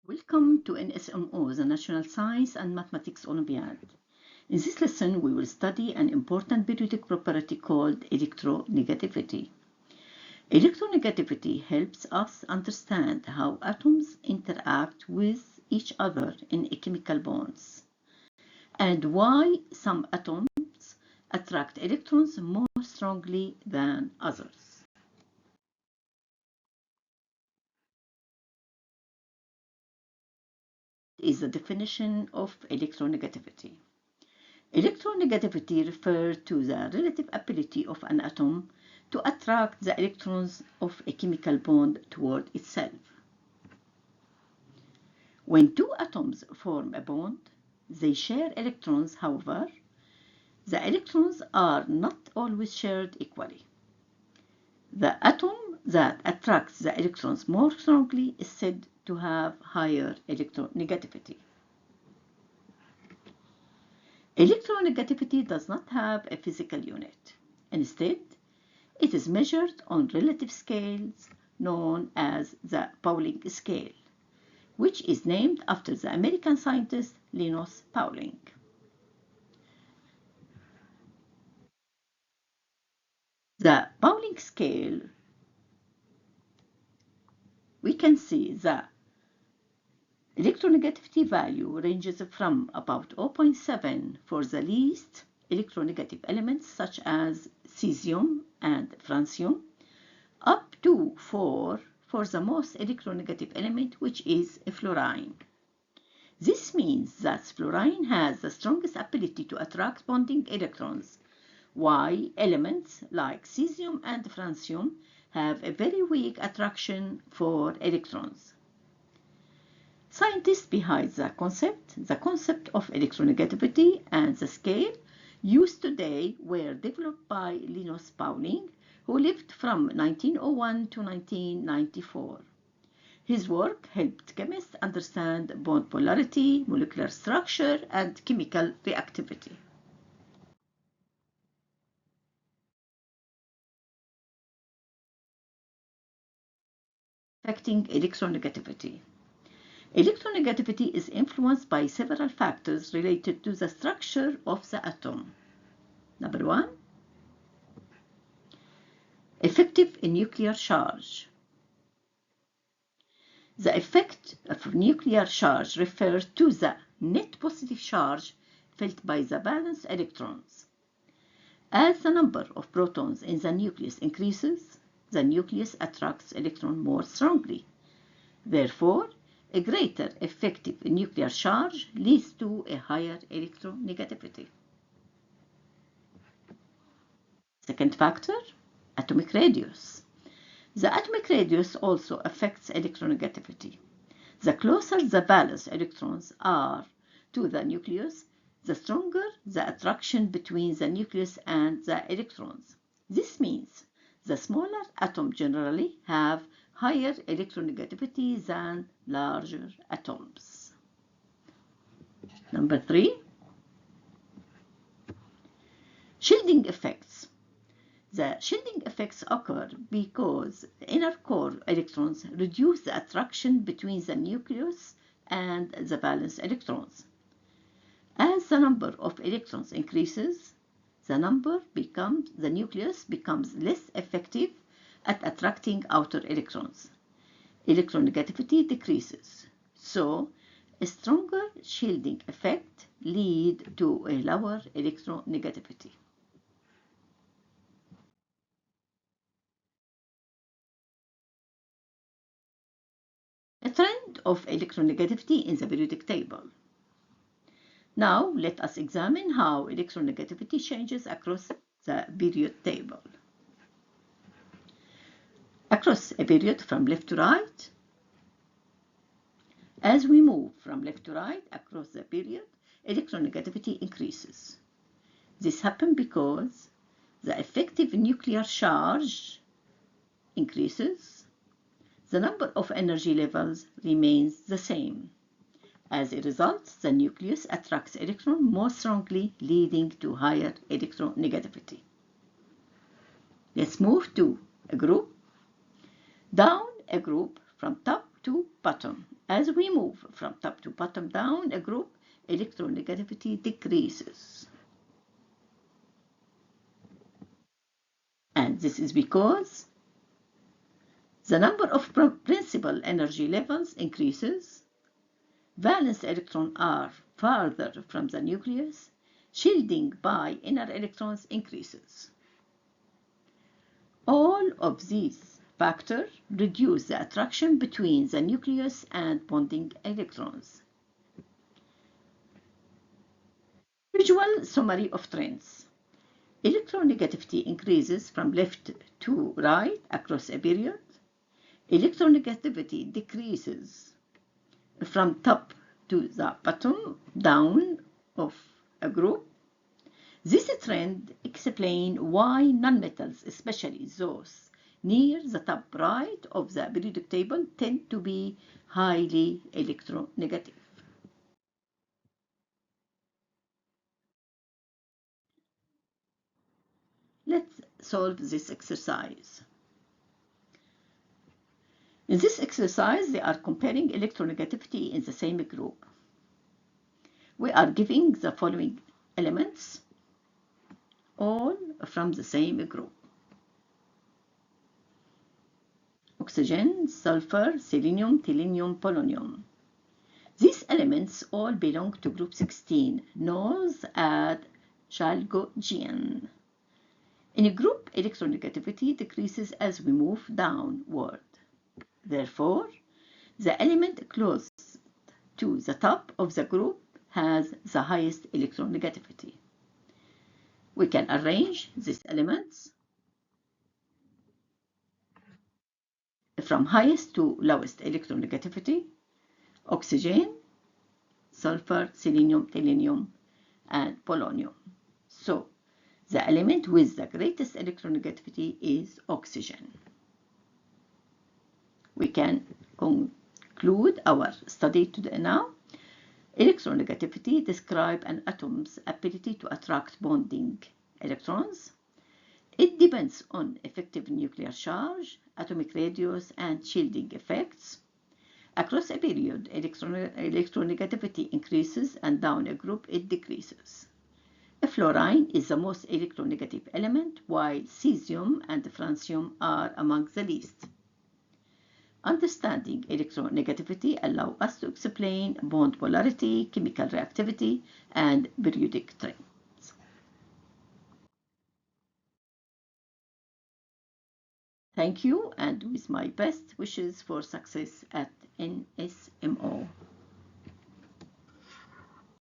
Welcome to NSMO, the National Science and Mathematics Olympiad. In this lesson, we will study an important periodic property called electronegativity. Electronegativity helps us understand how atoms interact with each other in chemical bonds, and why some atoms attract electrons more strongly than others. Is the definition of electronegativity. Electronegativity refers to the relative ability of an atom to attract the electrons of a chemical bond toward itself. When two atoms form a bond, they share electrons. However, the electrons are not always shared equally. The atom that attracts the electrons more strongly is said to have higher electronegativity. Electronegativity does not have a physical unit. Instead, it is measured on relative scales known as the Pauling scale, which is named after the American scientist Linus Pauling. The Pauling scale, we can see the electronegativity value ranges from about 0.7 for the least electronegative elements such as cesium and francium, up to 4 for the most electronegative element, which is fluorine. This means that fluorine has the strongest ability to attract bonding electrons, while elements like cesium and francium have a very weak attraction for electrons. Scientists behind the concept of electronegativity and the scale used today were developed by Linus Pauling, who lived from 1901 to 1994. His work helped chemists understand bond polarity, molecular structure, and chemical reactivity. Affecting electronegativity. Electronegativity is influenced by several factors related to the structure of the atom. Number 1, effective nuclear charge. The effect of nuclear charge refers to the net positive charge felt by the valence electrons. As the number of protons in the nucleus increases, the nucleus attracts electrons more strongly. Therefore, a greater effective nuclear charge leads to a higher electronegativity. Second factor, atomic radius. The atomic radius also affects electronegativity. The closer the valence electrons are to the nucleus, the stronger the attraction between the nucleus and the electrons. This means the smaller atoms generally have higher electronegativity than larger atoms. Number 3, shielding effects. The shielding effects occur because the inner core electrons reduce the attraction between the nucleus and the valence electrons. As the number of electrons increases, the nucleus becomes less effective at attracting outer electrons. Electronegativity decreases, so a stronger shielding effect leads to a lower electronegativity. A trend of electronegativity in the periodic table. Now let us examine how electronegativity changes across the period table. Across a period from left to right, as we move from left to right across the period, electronegativity increases. This happens because the effective nuclear charge increases. The number of energy levels remains the same. As a result, the nucleus attracts electrons more strongly, leading to higher electronegativity. Let's move to a group. Down a group from top to bottom. As we move from top to bottom down a group, electronegativity decreases. And this is because the number of principal energy levels increases, valence electrons are farther from the nucleus, shielding by inner electrons increases. All of these factors reduce the attraction between the nucleus and bonding electrons. Visual summary of trends. Electronegativity increases from left to right across a period. Electronegativity decreases from top to the bottom down of a group. This trend explains why nonmetals, especially those near the top right of the periodic table, tend to be highly electronegative. Let's solve this exercise. In this exercise, they are comparing electronegativity in the same group. We are giving the following elements, all from the same group: oxygen, sulfur, selenium, tellurium, polonium. These elements all belong to group 16, known as chalcogen. In a group, electronegativity decreases as we move downward. Therefore, the element closest to the top of the group has the highest electronegativity. We can arrange these elements from highest to lowest electronegativity: oxygen, sulfur, selenium, tellurium, and polonium. So, the element with the greatest electronegativity is oxygen. We can conclude our study today now. Electronegativity describes an atom's ability to attract bonding electrons. It depends on effective nuclear charge, atomic radius, and shielding effects. Across a period, electronegativity increases, and down a group it decreases. Fluorine is the most electronegative element, while cesium and francium are among the least. Understanding electronegativity allows us to explain bond polarity, chemical reactivity, and periodic trends. Thank you, and with my best wishes for success at NSMO.